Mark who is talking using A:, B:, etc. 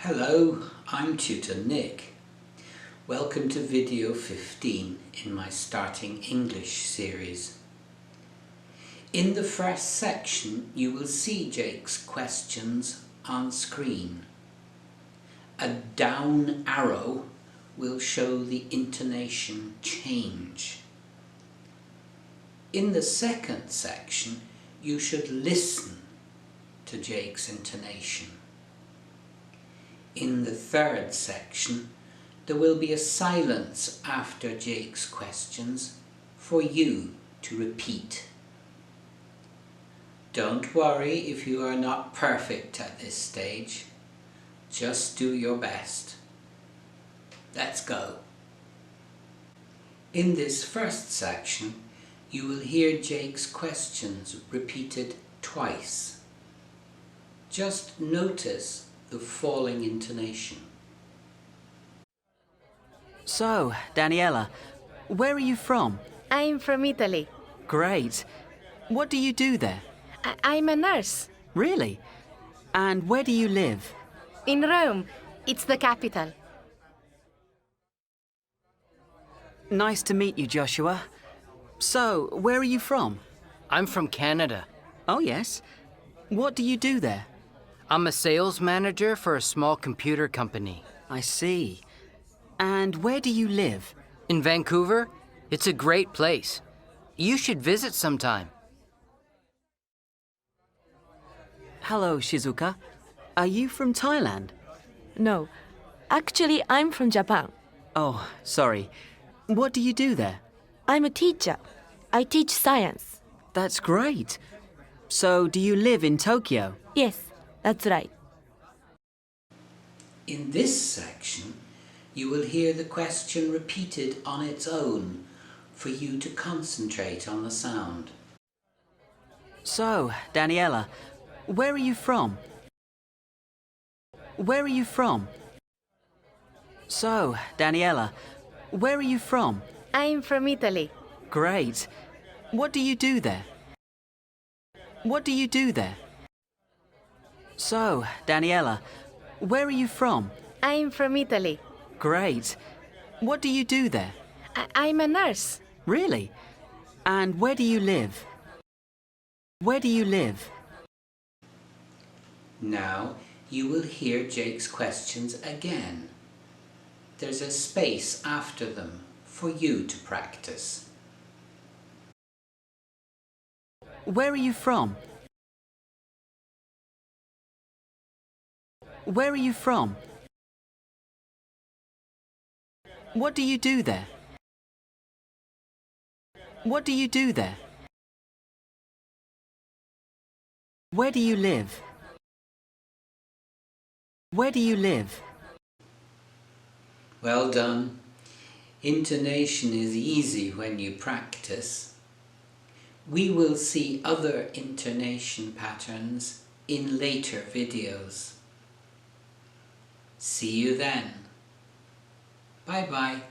A: Hello, I'm Tutor Nick. Welcome to video 15 in my Starting English series. In the first section you will see Jake's questions on screen. A down arrow will show the intonation change. In the second section you should listen to Jake's intonation. In the third section, there will be a silence after Jake's questions for you to repeat. Don't worry if you are not perfect at this stage. Just do your best. Let's go. In this first section, you will hear Jake's questions repeated twice. Just notice the falling intonation.
B: So, Daniela, where are you from?
C: I'm from Italy.
B: Great. What do you do there?
C: I'm a nurse.
B: Really? And where do you live?
C: In Rome. It's the capital.
B: Nice to meet you, Joshua. So, where are you from?
D: I'm from Canada.
B: Oh, yes. What do you do there?
D: I'm a sales manager for a small computer company.
B: I see. And where do you live?
D: In Vancouver? It's a great place. You should visit sometime.
B: Hello, Shizuka. Are you from Thailand?
E: No. Actually, I'm from Japan.
B: Oh, sorry. What do you do there?
E: I'm a teacher. I teach science.
B: That's great. So, do you live in Tokyo?
E: Yes, that's right.
A: In this section, you will hear the question repeated on its own for you to concentrate on the sound.
B: So, Daniela, where are you from? Where are you from? So, Daniela, where are you from?
C: I'm from Italy.
B: Great. What do you do there? What do you do there? So, Daniela, where are you from?
C: I'm from Italy.
B: Great. What do you do there?
C: I'm a nurse.
B: Really? And where do you live? Where do you live?
A: Now you will hear Jake's questions again. There's a space after them for you to practice.
B: Where are you from? Where are you from? What do you do there? What do you do there? Where do you live? Where do you live?
A: Well done. Intonation is easy when you practice. We will see other intonation patterns in later videos. See you then. Bye-bye.